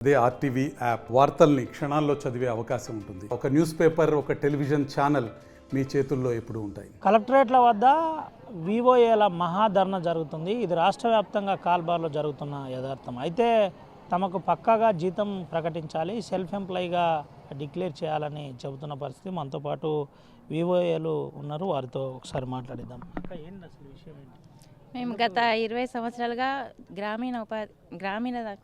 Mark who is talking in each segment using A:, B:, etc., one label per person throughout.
A: అదే RTV app వార్తల్ని క్షణాల్లో చదివే అవకాశం ఉంటుంది. ఒక న్యూస్ పేపర్, ఒక టెలివిజన్ ఛానల్ మీ చేతుల్లో ఎప్పుడూ ఉంటాయి.
B: కలెక్టరేట్ల వద్ద వివోఏల మహాధర్నా జరుగుతుంది. ఇది రాష్ట్ర వ్యాప్తంగా కాల్బార్లో జరుగుతున్న యథార్థం. అయితే తమకు పక్కాగా జీతం ప్రకటించాలి, సెల్ఫ్ ఎంప్లాయ్గా డిక్లేర్ చేయాలని చెబుతున్న పరిస్థితి. మనతో పాటు వివోఏలు ఉన్నారు, వారితో ఒకసారి మాట్లాడిద్దాం. అక్క, ఏంటి అసలు విషయం ఏంటి?
C: మేము గత 20 సంవత్సరాలుగా గ్రామీణ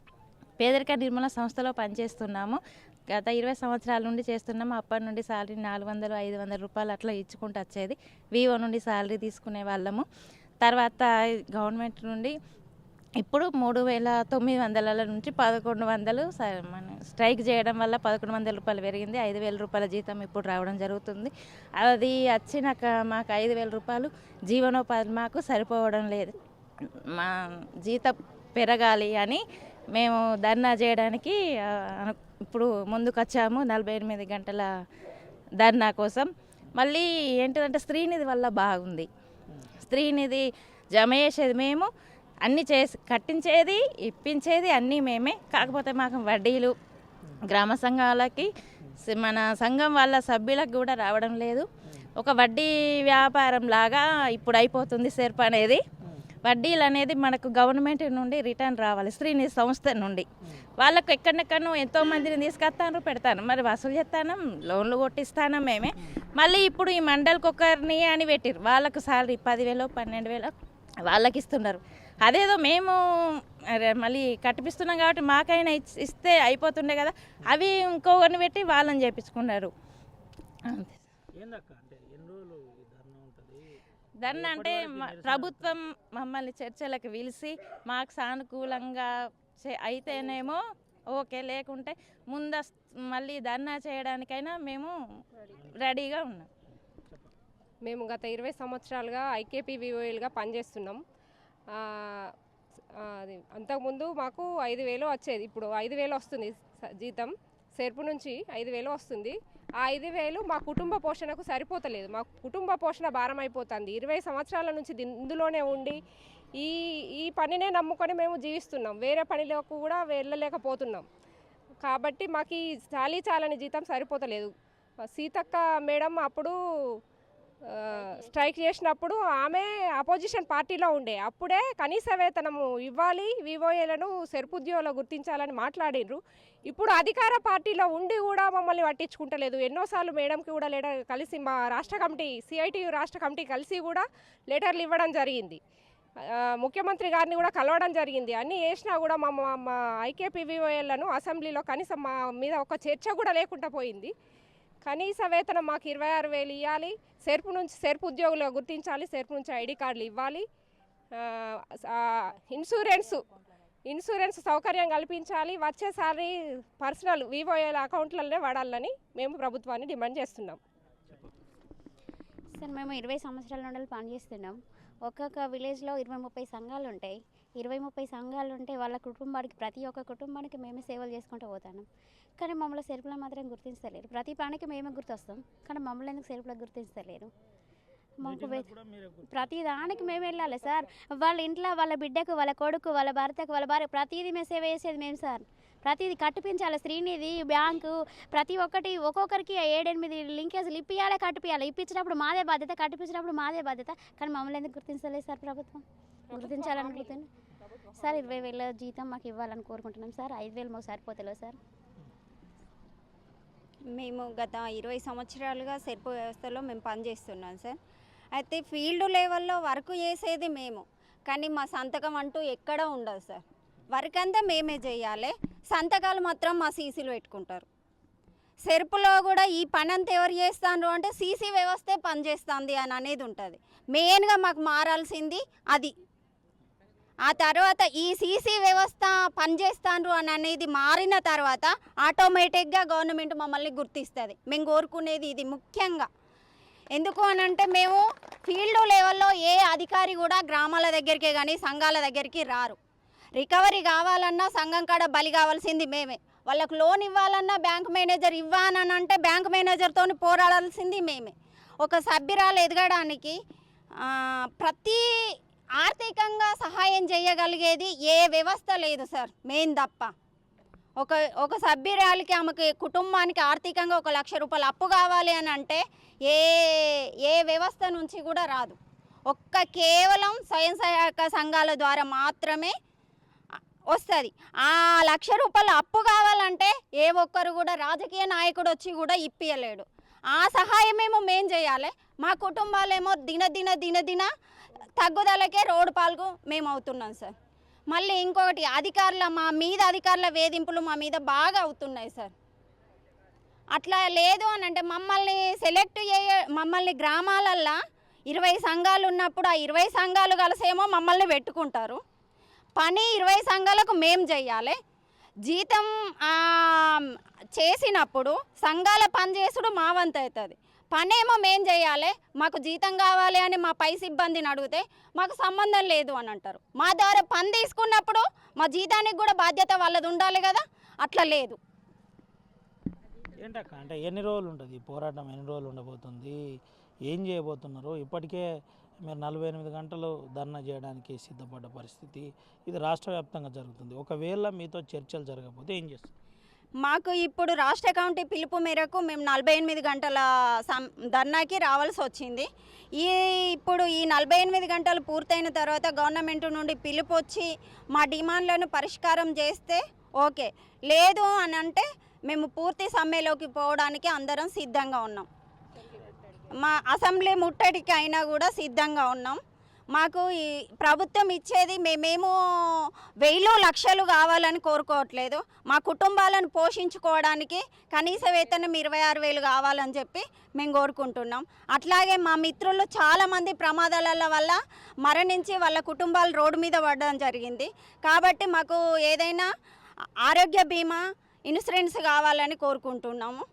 C: పేదరిక నిర్మూలన సంస్థలో పనిచేస్తున్నాము. గత 20 సంవత్సరాల నుండి చేస్తున్నాము. అప్పటి నుండి శాలరీ 400-500 రూపాయలు అట్లా ఇచ్చుకుంటూ వచ్చేది. వివో నుండి శాలరీ తీసుకునే వాళ్ళము. తర్వాత గవర్నమెంట్ నుండి ఇప్పుడు 3,900 నుంచి 1,100 మన స్ట్రైక్ చేయడం వల్ల 1,100 రూపాయలు పెరిగింది. 5,000 రూపాయల జీతం ఇప్పుడు రావడం జరుగుతుంది. అది వచ్చినాక మాకు 5,000 రూపాయలు జీవనోపాధి మాకు సరిపోవడం లేదు. మా జీతం పెరగాలి అని మేము ధర్నా చేయడానికి ఇప్పుడు ముందుకు వచ్చాము. 48 గంటల ధర్నా కోసం. మళ్ళీ ఏంటిదంటే స్త్రీనిధి వల్ల బాగుంది. స్త్రీనిధి జమ చేసేది మేము, అన్నీ కట్టించేది ఇప్పించేది అన్నీ మేమే. కాకపోతే మాకు వడ్డీలు గ్రామ సంఘాలకి మన సంఘం వాళ్ళ సభ్యులకు కూడా రావడం లేదు. ఒక వడ్డీ వ్యాపారం లాగా ఇప్పుడు అయిపోతుంది సెర్ప్ అనేది. వడ్డీలు అనేది మనకు గవర్నమెంట్ నుండి రిటర్న్ రావాలి, స్త్రీనిధి సంస్థ నుండి. వాళ్ళకు ఎక్కడెక్కడో ఎంతోమందిని తీసుకొస్తాను పెడతాను, మరి వసూలు చేస్తాను, లోన్లు కొట్టిస్తాను మేమే. మళ్ళీ ఇప్పుడు ఈ మండలికి ఒకరిని అని పెట్టిరు, వాళ్ళకు సాలరీ 10,000 12,000 వాళ్ళకి ఇస్తున్నారు. అదేదో మేము మళ్ళీ కట్టిపిస్తున్నాం కాబట్టి మాకైనా ఇస్తే అయిపోతుండే కదా, అవి ఇంకొకరిని పెట్టి వాళ్ళని చేపించుకున్నారు. ధర్నా అంటే ప్రభుత్వం మమ్మల్ని చర్చలకు పిలిచి మాకు సానుకూలంగా అయితేనేమో ఓకే, లేకుంటే మళ్ళీ ధర్నా చేయడానికైనా మేము రెడీగా ఉన్నాం.
D: మేము గత 20 సంవత్సరాలుగా ఐకేపీ వివోఎల్గా పనిచేస్తున్నాం. అంతకుముందు మాకు 5,000 వచ్చేది, ఇప్పుడు 5,000 వస్తుంది జీతం. సెర్పు నుంచి 5,000 వస్తుంది. ఆ 5,000 మా కుటుంబ పోషణకు సరిపోతలేదు. మా కుటుంబ పోషణ భారం అయిపోతుంది. 20 సంవత్సరాల నుంచి ఇందులోనే ఉండి ఈ పనినే నమ్ముకొని మేము జీవిస్తున్నాం. వేరే పనిలోకి కూడా వెళ్ళలేకపోతున్నాం. కాబట్టి మాకు ఈ చాలని జీతం సరిపోతలేదు. సీతక్క మేడం అప్పుడు స్ట్రైక్ చేసినప్పుడు ఆమె అపోజిషన్ పార్టీలో ఉండే, అప్పుడే కనీస వేతనము ఇవ్వాలి, వివోఏలను సెర్పుద్యోగులు గుర్తించాలని మాట్లాడినరు. ఇప్పుడు అధికార పార్టీలో ఉండి కూడా మమ్మల్ని పట్టించుకుంటలేదు. ఎన్నోసార్లు మేడంకి కూడా లెటర్ కలిసి, మా రాష్ట్ర కమిటీ సిఐటియు రాష్ట్ర కమిటీ కలిసి కూడా లెటర్లు ఇవ్వడం జరిగింది. ముఖ్యమంత్రి గారిని కూడా కలవడం జరిగింది. అన్నీ చేసినా కూడా మా ఐకేపీ వివోఏలను అసెంబ్లీలో కనీసం మా మీద ఒక చర్చ కూడా లేకుండా పోయింది. కనీస వేతనం మాకు 26,000 ఇవ్వాలి, సెర్పు ఉద్యోగులు గుర్తించాలి, సెర్పు నుంచి ఐడి కార్డులు ఇవ్వాలి, ఇన్సూరెన్స్ సౌకర్యం కల్పించాలి, వచ్చే సాలరీ పర్సనల్ వివోఏల అకౌంట్లనే వాడాలని మేము ప్రభుత్వాన్ని డిమాండ్ చేస్తున్నాం.
E: సార్, మేము 20 సంవత్సరాల నుండి పనిచేస్తున్నాం. ఒక్కొక్క విలేజ్లో 20-30 సంఘాలు ఉంటాయి. 20-30 సంఘాలు ఉంటే వాళ్ళ కుటుంబానికి, ప్రతి ఒక్క కుటుంబానికి మేమే సేవలు చేసుకుంటూ పోతాను. కానీ మమ్మల్ని సెర్పులో మాత్రం గుర్తించలేరు. ప్రతి పనికి మేమే గుర్తొస్తాం, కానీ మమ్మల్ని ఎందుకు సెర్పులో గుర్తించలేరు? మాకు ప్రతి దానికి మేము వెళ్ళాలి సార్. వాళ్ళ ఇంట్లో వాళ్ళ బిడ్డకు, వాళ్ళ కొడుకు, వాళ్ళ భర్తకు, వాళ్ళ భార్య, ప్రతిదీ మేము సేవ చేసేది మేము సార్. ప్రతిదీ కట్టిపించాలి. స్త్రీనిధి, బ్యాంకు, ప్రతి ఒక్కటి ఒక్కొక్కరికి 7-8 లింకేజ్లు ఇప్పించాలి, కట్టిపించాలి. ఇప్పించినప్పుడు మాదే బాధ్యత, కట్టిపించినప్పుడు మాదే బాధ్యత. కానీ మమ్మల్ని ఎందుకు గుర్తించలేదు సార్? ప్రభుత్వం గుర్తించాలనుకుంటుంది సార్. 20,000 జీతం మాకు ఇవ్వాలని కోరుకుంటున్నాం సార్. 5,000 మాకు సరిపోతలేదు సార్.
F: మేము గత 20 సంవత్సరాలుగా సెర్పు వ్యవస్థలో మేము పనిచేస్తున్నాం సార్. అయితే ఫీల్డ్ లెవెల్లో వర్క్ చేసేది మేము, కానీ మా సంతకం అంటూ ఎక్కడ ఉండదు సార్. వర్క్ అంతా మేమే చేయాలి, సంతకాలు మాత్రం మా సీసీలు పెట్టుకుంటారు. సెర్పులో కూడా ఈ పని అంతా ఎవరు చేస్తారు అంటే సీసీ వ్యవస్థే పనిచేస్తుంది అని అనేది ఉంటుంది. మెయిన్గా మాకు మారాల్సింది అది. ఆ తర్వాత ఈ సీసీ వ్యవస్థ పనిచేస్తాను అని అనేది మారిన తర్వాత ఆటోమేటిక్గా గవర్నమెంట్ మమ్మల్ని గుర్తిస్తుంది. మేము కోరుకునేది ఇది ముఖ్యంగా. ఎందుకు అనంటే మేము ఫీల్డ్ లెవెల్లో ఏ అధికారి కూడా గ్రామాల దగ్గరికే కానీ సంఘాల దగ్గరికి రారు. రికవరీ కావాలన్నా సంఘం కాడ బలి కావాల్సింది మేమే. వాళ్ళకు లోన్ ఇవ్వాలన్నా బ్యాంక్ మేనేజర్ ఇవ్వాలనంటే బ్యాంక్ మేనేజర్తో పోరాడాల్సింది మేమే. ఒక సభ్యురాలు ఎదగడానికి ప్రతి ఆర్థికంగా సహాయం చేయగలిగేది ఏ వ్యవస్థ లేదు సార్, మెయిన్ తప్ప. ఒక సభ్యురాలికి ఆమెకి కుటుంబానికి ఆర్థికంగా 1 లక్ష రూపాయలు అప్పు కావాలి అని అంటే ఏ వ్యవస్థ నుంచి కూడా రాదు. కేవలం స్వయం సహాయక సంఘాల ద్వారా మాత్రమే వస్తుంది. ఆ 1 లక్ష రూపాయలు అప్పు కావాలంటే ఏ ఒక్కరు కూడా రాజకీయ నాయకుడు వచ్చి కూడా ఇప్పియలేడు. ఆ సహాయమేమో మేము చేయాలి, మా కుటుంబాలేమో దినదిన తగ్గుదలకే రోడ్డు పాల్గొ మేము అవుతున్నాం సార్. మళ్ళీ ఇంకొకటి అధికారుల వేధింపులు మా మీద బాగా అవుతున్నాయి సార్. అట్లా లేదు అని అంటే మమ్మల్ని గ్రామాలల్లో 20 సంఘాలు ఉన్నప్పుడు ఆ 20 సంఘాలు కలిసేమో మమ్మల్ని పెట్టుకుంటారు. పని 20 సంఘాలకు మేము చెయ్యాలి. జీతం చేసినప్పుడు సంఘాల పని చేసుడు మా వంతు అవుతుంది. పనేమో మేము చేయాలి, మాకు జీతం కావాలి అని మా పై సిబ్బందిని అడిగితే మాకు సంబంధం లేదు అని అంటారు. మా ద్వారా పని తీసుకున్నప్పుడు మా జీతానికి కూడా బాధ్యత వాళ్ళది ఉండాలి కదా, అట్లా లేదు.
B: ఏంటక్క అంటే ఎన్ని రోజులు ఉంటుంది పోరాటం, ఎన్ని రోజులు ఉండబోతుంది, ఏం చేయబోతున్నారు? ఇప్పటికే మీరు 48 గంటలు ధర్నా చేయడానికి సిద్ధపడ్డ పరిస్థితి, ఇది రాష్ట్ర వ్యాప్తంగా జరుగుతుంది. ఒకవేళ మీతో చర్చలు జరగకపోతే ఏం చేస్తారు?
F: మాకు ఇప్పుడు రాష్ట్ర కమిటీ పిలుపు మేరకు మేము 48 గంటల ధర్నాకి రావాల్సి వచ్చింది. ఇప్పుడు ఈ 48 గంటలు పూర్తయిన తర్వాత గవర్నమెంట్ నుండి పిలుపు వచ్చి మా డిమాండ్లను పరిష్కారం చేస్తే ఓకే, లేదు అని అంటే మేము పూర్తి సమ్మెలోకి పోవడానికి అందరం సిద్ధంగా ఉన్నాం. మా అసెంబ్లీ ముట్టడికి అయినా కూడా సిద్ధంగా ఉన్నాం. మాకు ఈ ప్రభుత్వం ఇచ్చేది మేమేమో 1000 లక్షలు కావాలని కోరుకోవట్లేదు. మా కుటుంబాలను పోషించుకోవడానికి కనీస వేతనం 26,000 కావాలని చెప్పి మేము కోరుకుంటున్నాం. అట్లాగే మా మిత్రులు చాలామంది ప్రమాదాల వల్ల మరణించి వాళ్ళ కుటుంబాలు రోడ్డు మీద పడడం జరిగింది. కాబట్టి మాకు ఏదైనా ఆరోగ్య బీమా, ఇన్సూరెన్స్ కావాలని కోరుకుంటున్నాము.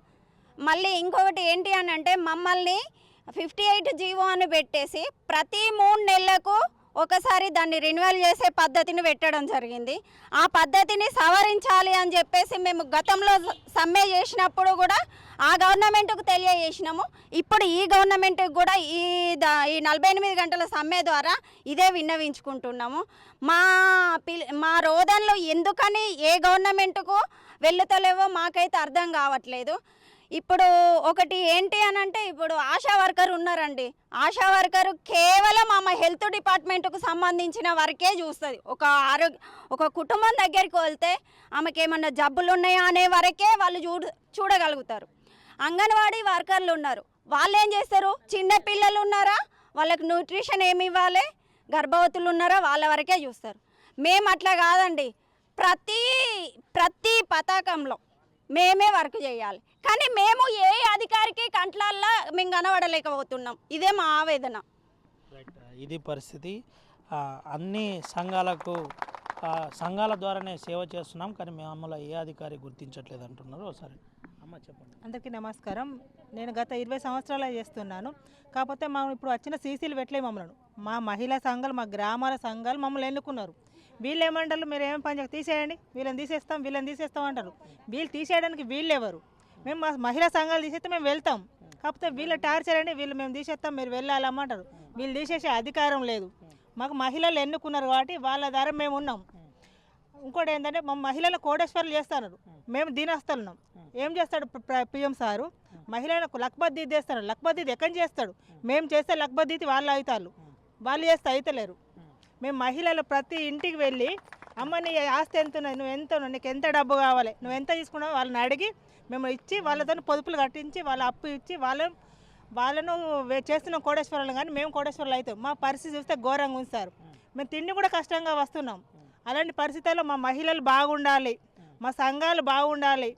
F: మళ్ళీ ఇంకొకటి ఏంటి అని అంటే మమ్మల్ని 58 జీవో అని పెట్టేసి ప్రతి 3 నెలలకు ఒకసారి దాన్ని రెన్యువల్ చేసే పద్ధతిని పెట్టడం జరిగింది. ఆ పద్ధతిని సవరించాలి అని చెప్పేసి మేము గతంలో సమ్మె చేసినప్పుడు కూడా ఆ గవర్నమెంట్కు తెలియజేసినాము. ఇప్పుడు ఈ గవర్నమెంట్కి కూడా ఈ 48 గంటల సమ్మె ద్వారా ఇదే విన్నవించుకుంటున్నాము. మా రోదనలు ఎందుకని ఏ గవర్నమెంట్కు వెళ్ళుతలేవో మాకైతే అర్థం కావట్లేదు. ఇప్పుడు ఒకటి ఏంటి అని అంటే ఇప్పుడు ఆశా వర్కర్ ఉన్నారండి. ఆశా వర్కరు కేవలం ఆమె హెల్త్ డిపార్ట్మెంట్కు సంబంధించిన వరకే చూస్తుంది. ఒక కుటుంబం దగ్గరికి వెళ్తే ఆమెకి ఏమన్నా జబ్బులు ఉన్నాయా అనే వరకే వాళ్ళు చూడగలుగుతారు. అంగన్వాడీ వర్కర్లు ఉన్నారు, వాళ్ళు ఏం చేస్తారు? చిన్న పిల్లలు ఉన్నారా, వాళ్ళకి న్యూట్రిషన్ ఏమి ఇవ్వాలి, గర్భవతులు ఉన్నారా, వాళ్ళ వరకే చూస్తారు. మేము అట్లా కాదండి, ప్రతి పథకంలో మేమే వర్క్ చేయాలి. కానీ మేము ఏ అధికారికి కంట్లల్లో మేము కనబడలేకపోతున్నాం. ఇదే మా ఆవేదన.
B: ఇది పరిస్థితి. అన్ని సంఘాల ద్వారానే సేవ చేస్తున్నాం, కానీ మమ్మల్ని ఏ అధికారి గుర్తించట్లేదు అంటున్నారు. ఒకసారి అమ్మ చెప్పండి.
G: అందరికీ నమస్కారం. నేను గత 20 సంవత్సరాలు చేస్తున్నాను. కాకపోతే మనం ఇప్పుడు వచ్చిన సీసీలు పెట్టలేము మమ్మల్ని. మా మహిళా సంఘాలు, మా గ్రామాల సంఘాలు మమ్మల్ని ఎన్నుకున్నారు. వీళ్ళు ఏమంటారు, మీరు ఏం పని తీసేయండి, వీళ్ళని తీసేస్తాం అంటారు. వీళ్ళు తీసేయడానికి వీళ్ళు ఎవరు? మేము మా మహిళా సంఘాలు తీసేస్తే మేము వెళ్తాం. కాకపోతే వీళ్ళ టార్చర్ అండి, వీళ్ళు మేము తీసేస్తాం మీరు వెళ్ళాలమ్మంటారు. వీళ్ళు తీసేసే అధికారం లేదు. మాకు మహిళలు ఎన్నుకున్నారు కాబట్టి వాళ్ళ ద్వారా మేము ఉన్నాం. ఇంకోటి ఏంటంటే మా మహిళల కోటేశ్వర్లు చేస్తున్నారు, మేము దీనస్తున్నాం. ఏం చేస్తాడు పిఎం సారు? మహిళలకు లక్బద్దీద్ చేస్తాడు. లక్బద్దీద్ ఎక్కడి చేస్తాడు? మేము చేస్తే లక్బద్దీది వాళ్ళు అవుతారు, వాళ్ళు చేస్తే అవుతలేరు. మేము మహిళలు ప్రతి ఇంటికి వెళ్ళి అమ్మ నీ ఆస్తి ఎంత ఉన్నది, నువ్వు ఎంత ఉన్నావు, నీకు ఎంత డబ్బు కావాలి, నువ్వు ఎంత తీసుకున్నావు వాళ్ళని అడిగి మేము ఇచ్చి వాళ్ళతో పొదుపులు కట్టించి వాళ్ళ అప్పు ఇచ్చి వాళ్ళను చేస్తున్నాం కోటేశ్వరాలు. కానీ మేము కోటేశ్వరాలు అవుతాం. మా పరిస్థితి చూస్తే ఘోరంగా ఉంచారు. మేము తిండి కూడా కష్టంగా వస్తున్నాం. అలాంటి పరిస్థితుల్లో మా మహిళలు బాగుండాలి, మా సంఘాలు బాగుండాలి,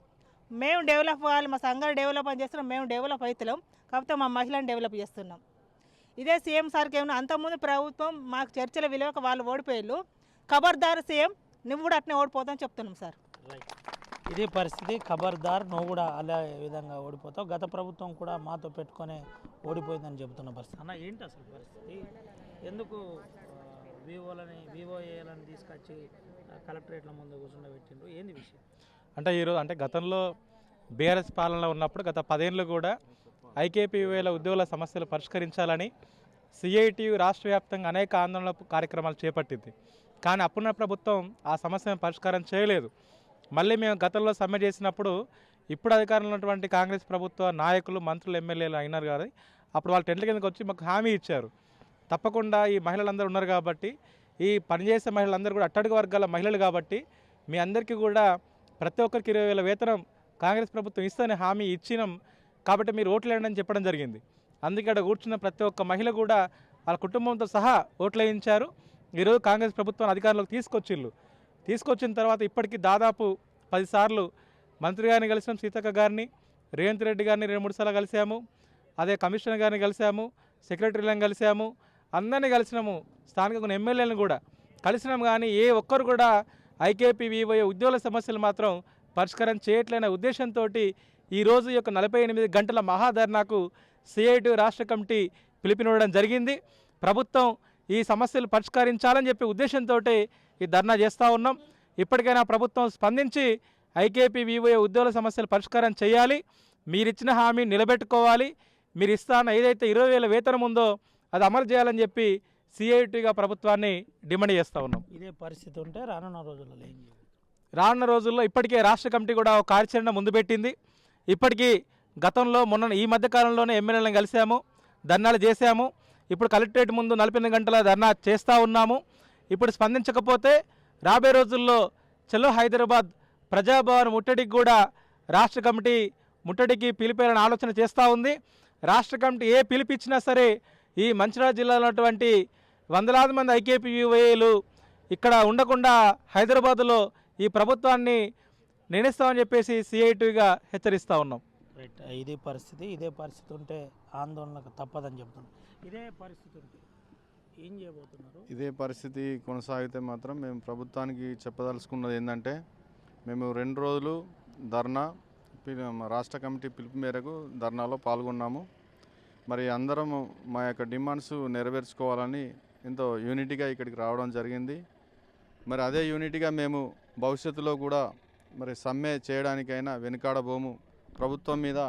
G: మేము డెవలప్ అవ్వాలి. మా సంఘాలు డెవలప్ అని చేస్తున్నాం, మేము డెవలప్ అవుతున్నాం. కాకపోతే మా మహిళలను డెవలప్ చేస్తున్నాం. ఇదే సీఎం సార్కి ఏమన్నా అంతకుముందు ప్రభుత్వం మాకు చర్చల విలువక వాళ్ళు ఓడిపోయారు. ఖబర్దార్ సీఎం, నువ్వు కూడా అట్నే ఓడిపోతావు చెప్తున్నాం సార్.
B: ఇదే పరిస్థితి. ఖబర్దార్, నువ్వు కూడా అలా విధంగా ఓడిపోతావు. గత ప్రభుత్వం కూడా మాతో పెట్టుకొని ఓడిపోయిందని చెబుతున్న పరిస్థితి. అన్న ఏంటి అసలు పరిస్థితి? ఎందుకు వివోఏలను తీసుకొచ్చి కలెక్టరేట్ల ముందు కూర్చుండబెట్టిండ్రు? ఏంది విషయం?
H: అంటే ఈరోజు అంటే గతంలో బీఆర్ఎస్ పాలనలో ఉన్నప్పుడు గత 10 ఏళ్ళు కూడా ఐకేపీయూఏల ఉద్యోగుల సమస్యలు పరిష్కరించాలని సిఐటియు రాష్ట్ర వ్యాప్తంగా అనేక ఆందోళన కార్యక్రమాలు చేపట్టింది. కానీ అప్పుడున్న ప్రభుత్వం ఆ సమస్యను పరిష్కారం చేయలేదు. మళ్ళీ మేము గతంలో సమ్మె చేసినప్పుడు ఇప్పుడు అధికారంలో ఉన్నటువంటి కాంగ్రెస్ ప్రభుత్వ నాయకులు, మంత్రులు, ఎమ్మెల్యేలు అయినారు కదా, అప్పుడు వాళ్ళు టెంట్ల కిందకి వచ్చి మాకు హామీ ఇచ్చారు. తప్పకుండా ఈ మహిళలందరూ ఉన్నారు కాబట్టి, ఈ పనిచేసే మహిళలందరూ కూడా అట్టడుగు వర్గాల మహిళలు కాబట్టి మీ అందరికీ కూడా ప్రతి ఒక్కరికి 20,000 వేతనం కాంగ్రెస్ ప్రభుత్వం ఇస్తేనే హామీ ఇచ్చినాం కాబట్టి మీరు ఓట్లు వేయండి అని చెప్పడం జరిగింది. అందుకే అక్కడ కూర్చున్న ప్రతి ఒక్క మహిళ కూడా వాళ్ళ కుటుంబంతో సహా ఓట్లు వేయించారు. ఈరోజు కాంగ్రెస్ ప్రభుత్వాన్ని అధికారంలోకి తీసుకొచ్చిన తర్వాత ఇప్పటికీ దాదాపు 10 సార్లు మంత్రి గారిని కలిసాం, సీతక్క గారిని, రేవంత్ రెడ్డి గారిని 2-3 సార్లు కలిసాము, అదే కమిషనర్ గారిని కలిసాము, సెక్రటరీలను కలిసాము, అందరినీ కలిసినాము, స్థానిక కొన్ని ఎమ్మెల్యేలను కూడా కలిసినాము. కానీ ఏ ఒక్కరు కూడా ఐకేపీ వివోఏ ఉద్యోగుల సమస్యలు మాత్రం పరిష్కారం చేయట్లేని ఉద్దేశంతో ఈరోజు ఈ యొక్క 48 గంటల మహాధర్నాకు సిఐటి రాష్ట్ర కమిటీ పిలుపునివ్వడం జరిగింది. ప్రభుత్వం ఈ సమస్యలు పరిష్కరించాలని చెప్పే ఉద్దేశంతో ఈ ధర్నా చేస్తూ ఉన్నాం. ఇప్పటికైనా ప్రభుత్వం స్పందించి ఐకేపీ వివోఏ ఉద్యోగుల సమస్యలు పరిష్కారం చేయాలి, మీరిచ్చిన హామీ నిలబెట్టుకోవాలి, మీరు ఇస్తాన ఏదైతే 20,000 వేతనం ఉందో అది అమలు చేయాలని చెప్పి సిఐటిగా ప్రభుత్వాన్ని డిమాండ్ చేస్తూ ఉన్నాం.
B: ఇదే పరిస్థితి ఉంటే రానున్న రోజుల్లో ఏం చేయాలి?
H: రానున్న రోజుల్లో ఇప్పటికే రాష్ట్ర కమిటీ కూడా ఒక కార్యాచరణ ముందు పెట్టింది. ఇప్పటికీ గతంలో ఈ మధ్యకాలంలోనే ఎమ్మెల్యేలను కలిసాము, ధర్నాలు చేశాము. ఇప్పుడు కలెక్టరేట్ ముందు 48 గంటల ధర్నా చేస్తూ ఉన్నాము. ఇప్పుడు స్పందించకపోతే రాబోయే రోజుల్లో చలో హైదరాబాద్ ప్రజాభవన్ ముట్టడికి కూడా రాష్ట్ర కమిటీ ముట్టడికి పిలిపేయాలని ఆలోచన చేస్తూ ఉంది. రాష్ట్ర కమిటీ ఏ పిలిపిచ్చినా సరే ఈ మంచిర్యాల జిల్లాలో ఉన్నటువంటి వందలాది మంది ఐకేపీ వివోఏలు ఇక్కడ ఉండకుండా హైదరాబాదులో ఈ ప్రభుత్వాన్ని నిర్ణయిస్తామని చెప్పేసి సిఐటిగా హెచ్చరిస్తూ ఉన్నాం.
B: రైట్, ఇదే పరిస్థితి ఉంటే ఆందోళనకు తప్పదని చెప్తున్నాం. ఇదే పరిస్థితి ఉంటే ఏం చేయబోతున్నారు?
I: ఇదే పరిస్థితి కొనసాగితే మాత్రం మేము ప్రభుత్వానికి చెప్పదలుచుకున్నది ఏంటంటే, మేము 2 రోజులు ధర్నా రాష్ట్ర కమిటీ పిలుపు మేరకు ధర్నాలో పాల్గొన్నాము. మరి అందరం మా యొక్క డిమాండ్స్ నెరవేర్చుకోవాలని ఎంతో యూనిటీగా ఇక్కడికి రావడం జరిగింది. మరి అదే యూనిటీగా మేము భవిష్యత్తులో కూడా మరి సమ్మె చేయడానికైనా వెనుకాడబోము, ప్రభుత్వం మీద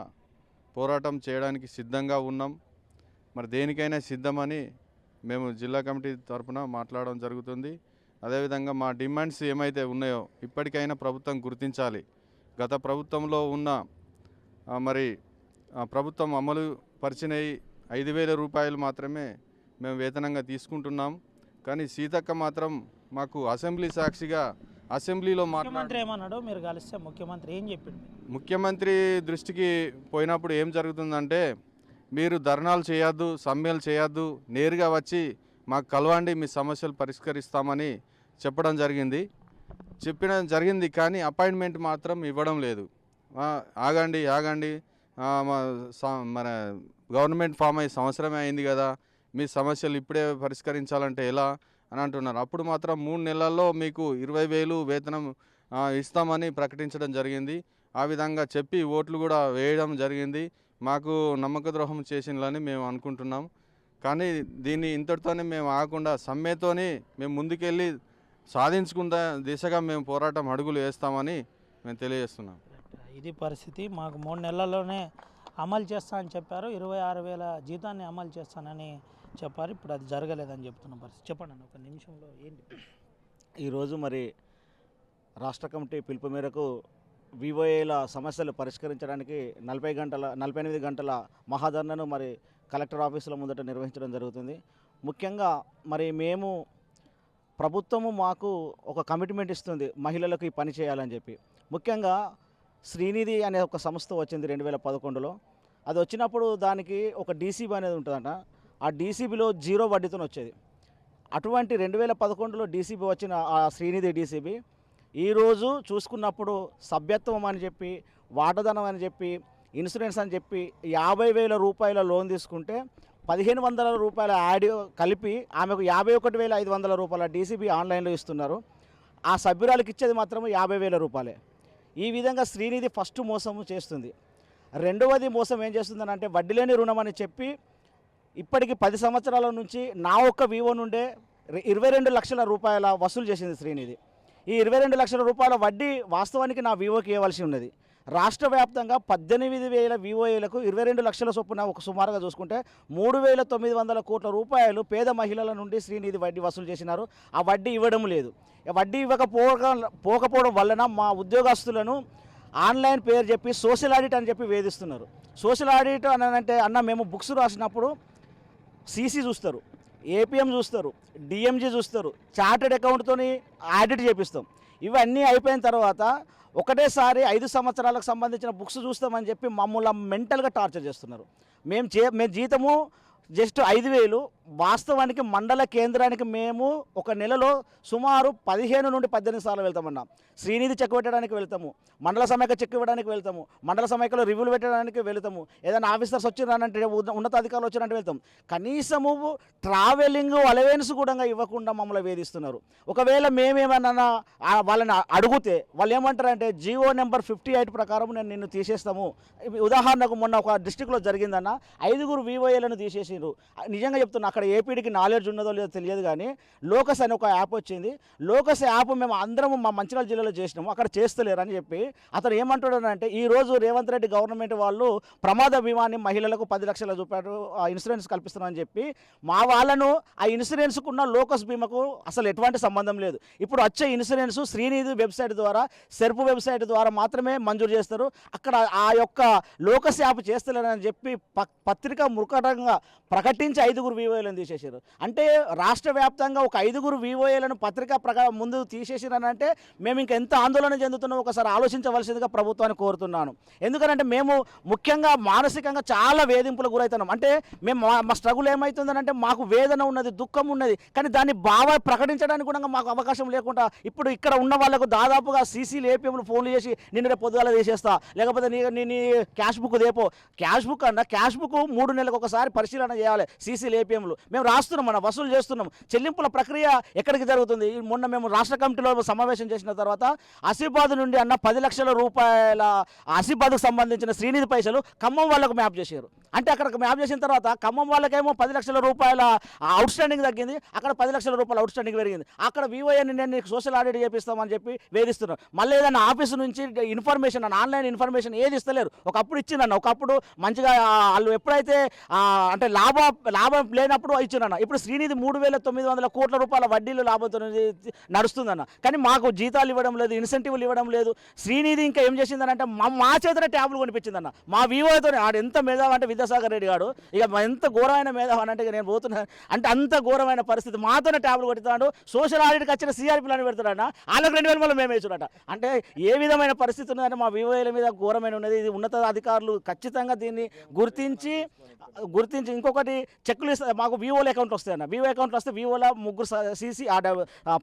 I: పోరాటం చేయడానికి సిద్ధంగా ఉన్నాం. మరి దేనికైనా సిద్ధమని మేము జిల్లా కమిటీ తరఫున మాట్లాడడం జరుగుతుంది. అదేవిధంగా మా డిమాండ్స్ ఏమైతే ఉన్నాయో ఇప్పటికైనా ప్రభుత్వం గుర్తించాలి. గత ప్రభుత్వంలో ఉన్న మరి ప్రభుత్వం అమలు పరిచినవి 5,000 రూపాయలు మాత్రమే మేము వేతనంగా తీసుకుంటున్నాం. కానీ సీతక్క మాత్రం మాకు అసెంబ్లీ సాక్షిగా అసెంబ్లీలో
B: ముఖ్యమంత్రి ఏమన్నాడు? మీరు కలిస్తే ముఖ్యమంత్రి ఏం చెప్పిండు?
I: ముఖ్యమంత్రి దృష్టికి పోయినప్పుడు ఏం జరుగుతుందంటే, మీరు ధర్నాలు చేయొద్దు, సమ్మెలు చేయొద్దు, నేరుగా వచ్చి మాకు కలవండి, మీ సమస్యలు పరిష్కరిస్తామని చెప్పడం జరిగింది. కానీ అపాయింట్మెంట్ మాత్రం ఇవ్వడం లేదు. ఆగండి మన గవర్నమెంట్ ఫామ్ అయ్యి సంవత్సరమే అయింది కదా, మీ సమస్యలు ఇప్పుడే పరిష్కరించాలంటే ఎలా అని అంటున్నారు. అప్పుడు మాత్రం 3 నెలల్లో మీకు 20,000 వేతనం ఇస్తామని ప్రకటించడం జరిగింది. ఆ విధంగా చెప్పి ఓట్లు కూడా వేయడం జరిగింది. మాకు నమ్మక ద్రోహం చేసిందని మేము అనుకుంటున్నాం. కానీ దీన్ని ఇంతటితోనే మేము ఆగకుండా సమ్మెతోని మేము ముందుకెళ్ళి సాధించుకున్న దిశగా మేము పోరాటం అడుగులు వేస్తామని మేము తెలియజేస్తున్నాం.
B: ఇది పరిస్థితి. మాకు 3 నెలల్లోనే అమలు చేస్తానని చెప్పారు. 26,000 జీతాన్ని అమలు చేస్తానని చెప్పారు. ఇప్పుడు అది జరగలేదని చెప్తున్న పరిస్థితి. చెప్పండి అన్న, ఒక నిమిషంలో ఏంటి?
J: ఈరోజు మరి రాష్ట్ర కమిటీ పిలుపు మేరకు వివోఏల సమస్యలు పరిష్కరించడానికి 48 గంటల మహాధర్నాను మరి కలెక్టర్ ఆఫీసుల ముందట నిర్వహించడం జరుగుతుంది. ముఖ్యంగా మరి మేము ప్రభుత్వము మాకు ఒక కమిట్మెంట్ ఇస్తుంది మహిళలకు ఈ పని చేయాలని చెప్పి. ముఖ్యంగా శ్రీనిధి అనే ఒక సంస్థ వచ్చింది 2011లో. అది వచ్చినప్పుడు దానికి ఒక డీసీబీ అనేది ఉంటుందంట. ఆ డీసీబీలో 0 వడ్డీతో వచ్చేది. అటువంటి 2011లో డీసీబీ వచ్చిన ఆ శ్రీనిధి డీసీబీ ఈరోజు చూసుకున్నప్పుడు సభ్యత్వం అని చెప్పి, వాటాదానం అని చెప్పి, ఇన్సూరెన్స్ అని చెప్పి 50,000 రూపాయల లోన్ తీసుకుంటే 1,500 రూపాయల యాడ్ కలిపి ఆమెకు 51,500 రూపాయల డీసీబీ ఆన్లైన్లో ఇస్తున్నారు. ఆ సభ్యురాలకు ఇచ్చేది మాత్రం 50,000 రూపాయలే. ఈ విధంగా శ్రీనిధి ఫస్ట్ మోసము చేస్తుంది. రెండవది మోసం ఏం చేస్తుందని అంటే, వడ్డీ లేని రుణం అని చెప్పి ఇప్పటికి 10 సంవత్సరాల నుంచి నా ఒక్క వివో నుండే 22 లక్షల రూపాయల వసూలు చేసింది శ్రీనిధి. ఈ 22 లక్షల రూపాయల వడ్డీ వాస్తవానికి నా వివోకి ఇవ్వాల్సి ఉన్నది. రాష్ట్ర వ్యాప్తంగా 18,000 వివోఏలకు 22 లక్షల చొప్పున ఒక సుమారుగా చూసుకుంటే 3,900 కోట్ల రూపాయలు పేద మహిళల నుండి శ్రీనిధి వడ్డీ వసూలు చేసినారు. ఆ వడ్డీ ఇవ్వడం లేదు. వడ్డీ పోకపోవడం వలన మా ఉద్యోగస్తులను ఆన్లైన్ పేరు చెప్పి సోషల్ ఆడిట్ అని చెప్పి వేధిస్తున్నారు. సోషల్ ఆడిట్ అని అంటే అన్న మేము బుక్స్ రాసినప్పుడు సీసీ చూస్తారు, ఏపీఎం చూస్తారు, డిఎంజీ చూస్తారు, చార్టెడ్ అకౌంట్తో ఆడిట్ చేపిస్తాం. ఇవన్నీ అయిపోయిన తర్వాత ఒకటేసారి 5 సంవత్సరాలకు సంబంధించిన బుక్స్ చూస్తామని చెప్పి మమ్మల్ని మెంటల్గా టార్చర్ చేస్తున్నారు. మేము జీతము జస్ట్ 5,000, వాస్తవానికి మండల కేంద్రానికి మేము ఒక నెలలో సుమారు 15 నుండి 18 సార్లు వెళ్తామన్నా. శ్రీనిధి చెక్ పెట్టడానికి వెళ్తాము, మండల సమైక్య చెక్ ఇవ్వడానికి వెళ్తాము, మండల సమైక్యలో రివ్యూలు పెట్టడానికి వెళ్తాము, ఏదైనా ఆఫీసర్స్ వచ్చిరానంటే ఉన్నతాధికారులు వచ్చినట్టు వెళ్తాం. కనీసము ట్రావెలింగ్ అలవెన్స్ కూడా ఇవ్వకుండా మమ్మల్ని వేధిస్తున్నారు. ఒకవేళ మేమేమన్నా వాళ్ళని అడిగితే వాళ్ళు ఏమంటారంటే జీవో నెంబర్ 58 ప్రకారం నేను నిన్ను తీసేస్తాము. ఉదాహరణకు మొన్న ఒక డిస్టిక్లో జరిగిందన్న 5 వివోఏలను తీసేసిండ్రు. నిజంగా చెప్తున్నా, అక్కడ ఏపీడికి నాలెడ్జ్ ఉన్నదో లేదో తెలియదు కానీ లోకస్ అని ఒక యాప్ వచ్చింది. లోకస్ యాప్ మేము అందరం మా మంచిర్యాల జిల్లాలో చేసినాము, అక్కడ చేస్తలేరు అని చెప్పి అతను ఏమంటాడంటే ఈరోజు రేవంత్ రెడ్డి గవర్నమెంట్ వాళ్ళు ప్రమాద బీమాని మహిళలకు 10 లక్షల రూపాయలు ఇన్సూరెన్స్ కల్పిస్తున్నారని చెప్పి మా వాళ్ళను ఆ ఇన్సూరెన్స్కున్న లోకస్ బీమాకు అసలు ఎటువంటి సంబంధం లేదు. ఇప్పుడు వచ్చే ఇన్సూరెన్స్ శ్రీనిధి వెబ్సైట్ ద్వారా, సెర్పు వెబ్సైట్ ద్వారా మాత్రమే మంజూరు చేస్తారు. అక్కడ ఆ యొక్క లోకస్ యాప్ చేస్తలేరని చెప్పి పత్రిక ముఖటంగా ప్రకటించి 5 వివోఏలను తీసేసారు. అంటే రాష్ట్ర వ్యాప్తంగా ఒక 5 వివోఏలను పత్రికా ముందు తీసేసారనంటే మేము ఇంకా ఎంత ఆందోళన చెందుతున్నామో ఒకసారి ఆలోచించవలసిందిగా ప్రభుత్వాన్ని కోరుతున్నాను. ఎందుకంటే మేము ముఖ్యంగా మానసికంగా చాలా వేధింపులకు గురవుతున్నాం. అంటే మేము మా స్ట్రగుల్ ఏమవుతుందనంటే మాకు వేదన ఉన్నది, దుఃఖం ఉన్నది, కానీ దాన్ని ప్రకటించడానికి కూడా మాకు అవకాశం లేకుండా ఇప్పుడు ఇక్కడ ఉన్న వాళ్ళకు దాదాపుగా సీసీలు ఏపీఎంలు ఫోన్లు చేసి నిన్న రేపు పొద్దుగాల తీసేస్తా, లేకపోతే నీ క్యాష్ బుక్ దేపో. క్యాష్ బుక్ అన్న క్యాష్ బుక్ 3 నెలలకు ఒకసారి పరిశీలన చేయాలి. సీసీలు ఏపీఎంలు మేము రాస్తున్నాం, మన వసూలు చేస్తున్నాం. చెల్లింపుల ప్రక్రియ ఎక్కడికి జరుగుతుంది? మొన్న మేము రాష్ట్ర కమిటీలో సమావేశం చేసిన తర్వాత ఆసిఫాబాద్ నుండి అన్న 10 లక్షల రూపాయల ఆసిఫాబాద్కు సంబంధించిన శ్రీనిధి పైసలు ఖమ్మం వాళ్ళకు మ్యాప్ చేశారు. అంటే అక్కడ మ్యాప్ చేసిన తర్వాత ఖమ్మం వాళ్ళకేమో 10 లక్షల రూపాయల అవుట్ స్టాండింగ్ తగ్గింది, అక్కడ 10 లక్షల రూపాయల అవుట్ స్టాండింగ్ పెరిగింది. అక్కడ వివోఏని నేను సోషల్ ఆడిట్ చేపిస్తామని చెప్పి వేధిస్తున్నారు. మళ్ళీ ఏదైనా ఆఫీసు నుంచి ఇన్ఫర్మేషన్ ఆన్లైన్ ఇన్ఫర్మేషన్ ఏది ఇస్తలేరు. ఒకప్పుడు ఇచ్చిందన్న, ఒకప్పుడు మంచిగా వాళ్ళు ఎప్పుడైతే అంటే లాభం లేనప్పుడు ఇచ్చిందన్న. ఇప్పుడు శ్రీనిధి 3,900 కోట్ల రూపాయల వడ్డీలు లాభంతో నడుస్తుందన్న. కానీ మాకు జీతాలు ఇవ్వడం లేదు, ఇన్సెంటివ్లు ఇవ్వడం లేదు. శ్రీనిధి ఇంకా ఏం చేసిందనంటే మా చేతనే ట్యాబ్లు కొనిపించిందన్న. మా వివోతో ఆడు ఎంత మేధావి అంటే విద్యాసాగర్ రెడ్డి గారు, ఇక ఎంత ఘోరమైన మేధావి అంటే నేను పోతున్నాను అంటే అంత ఘోరమైన పరిస్థితి. మాతోనే ట్యాబ్లు కొడుతున్నాడు. సోషల్ ఆడిట్కి వచ్చిన సిఆర్పీలను పెడతాడన్న, వాళ్ళకి 2,000 మళ్ళీ మేము వేసుడట. అంటే ఏ విధమైన పరిస్థితి ఉన్నదంటే మా వివోఏల మీద ఘోరమైన ఉన్నది. ఇది ఉన్నత అధికారులు ఖచ్చితంగా దీన్ని గుర్తించి ఇంకొకటి చెక్కులు ఇస్తే మాకు వివోల అకౌంట్ వస్తాయన్న. వివో అకౌంట్ వస్తే వివోల 3 సీసీ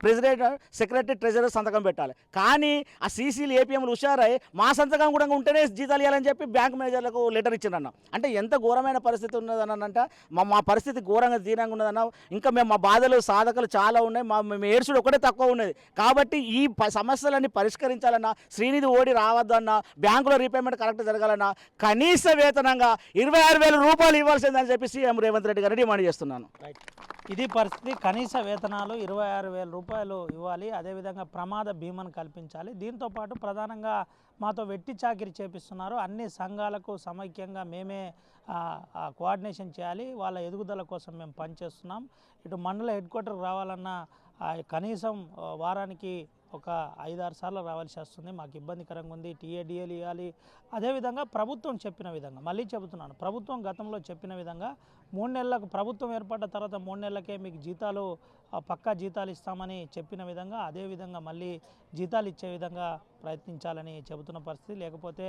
J: ప్రెసిడెంట్, సెక్రటరీ, ట్రెజరర్ సంతకం పెట్టాలి. కానీ ఆ సీసీలు ఏపీఎంలు హుషారై మా సంతకం కూడా ఉంటేనే జీతాలు ఇవ్వాలని చెప్పి బ్యాంక్ మేనేజర్లకు లెటర్ ఇచ్చిందన్న. అంటే ఎంత ఘోరమైన పరిస్థితి ఉన్నదనంటే మా పరిస్థితి ఘోరంగా దీనంగా ఉన్నదన్న. ఇంకా మేము మా బాధలు సాధకలు చాలా ఉన్నాయి, మేము ఏడ్చుడు ఒకటే తక్కువ ఉన్నది. కాబట్టి ఈ సమస్యలన్నీ పరిష్కరించాలన్నా, శ్రీనిధి ఓడి రావద్దన్నా, బ్యాంకులో రీపేమెంట్ కరెక్ట్ జరగాలన్నా కనీస వేతనంగా 26,000 రూపాయలు ఇవ్వాల్సిందని చెప్పి సీఎం రేవంత్ రెడ్డి గారు డిమాండ్ చేస్తున్నాను.
B: ఇది పరిస్థితి. కనీస వేతనాలు 26,000 రూపాయలు ఇవ్వాలి. అదేవిధంగా ప్రమాద బీమాను కల్పించాలి. దీంతోపాటు ప్రధానంగా మాతో వెట్టి చాకిరి చేపిస్తున్నారు. అన్ని సంఘాలకు సమైక్యంగా మేమే కోఆర్డినేషన్ చేయాలి. వాళ్ళ ఎదుగుదల కోసం మేము పనిచేస్తున్నాం. ఇటు మండల హెడ్ క్వార్టర్కి రావాలన్నా కనీసం వారానికి ఒక 5-6 సార్లు రావాల్సి వస్తుంది. మాకు ఇబ్బందికరంగా ఉంది. టీఏడిఏలు ఇవ్వాలి. అదేవిధంగా ప్రభుత్వం చెప్పిన విధంగా, మళ్ళీ చెబుతున్నాను, ప్రభుత్వం గతంలో చెప్పిన విధంగా 3 నెలలకు ప్రభుత్వం ఏర్పడ్డ తర్వాత 3 నెలలకే మీకు జీతాలు పక్కా జీతాలు ఇస్తామని చెప్పిన విధంగా అదేవిధంగా మళ్ళీ జీతాలు ఇచ్చే విధంగా ప్రయత్నించాలని చెబుతున్న పరిస్థితి. లేకపోతే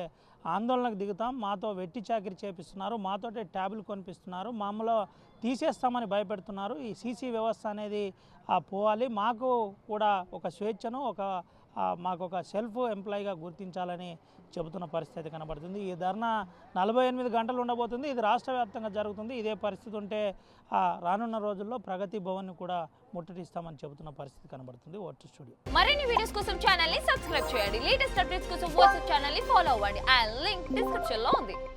B: ఆందోళనకు దిగుతాం. మాతో వెట్టి చాకిరి చేపిస్తున్నారు, మాతోటే ట్యాబ్లు కొనిపిస్తున్నారు, మామూలు తీసేస్తామని భయపెడుతున్నారు. ఈ సీసీ వ్యవస్థ అనేది పోవాలి. మాకు కూడా ఒక స్వేచ్ఛను మాకు ఒక సెల్ఫ్ ఎంప్లాయీగా గుర్తించాలని చెబుతున్న పరిస్థితి కనబడుతుంది. ఈ ధర్నా 48 గంటలు ఉండబోతుంది. ఇది రాష్ట్ర వ్యాప్తంగా జరుగుతుంది. ఇదే పరిస్థితి ఉంటే రానున్న రోజుల్లో ప్రగతి భవన్ కూడా ముట్టడిస్తామని చెబుతున్న పరిస్థితి కనబడుతుంది. Vote studio.
K: మరిన్ని వీడియోస్ కోసం ఛానల్ ని సబ్స్క్రైబ్ చేయండి. లేటెస్ట్ అప్డేట్స్ కోసం వాట్సాప్ ఛానల్ ని ఫాలో అవ్వండి. ఆ లింక్ డిస్క్రిప్షన్ లో ఉంది.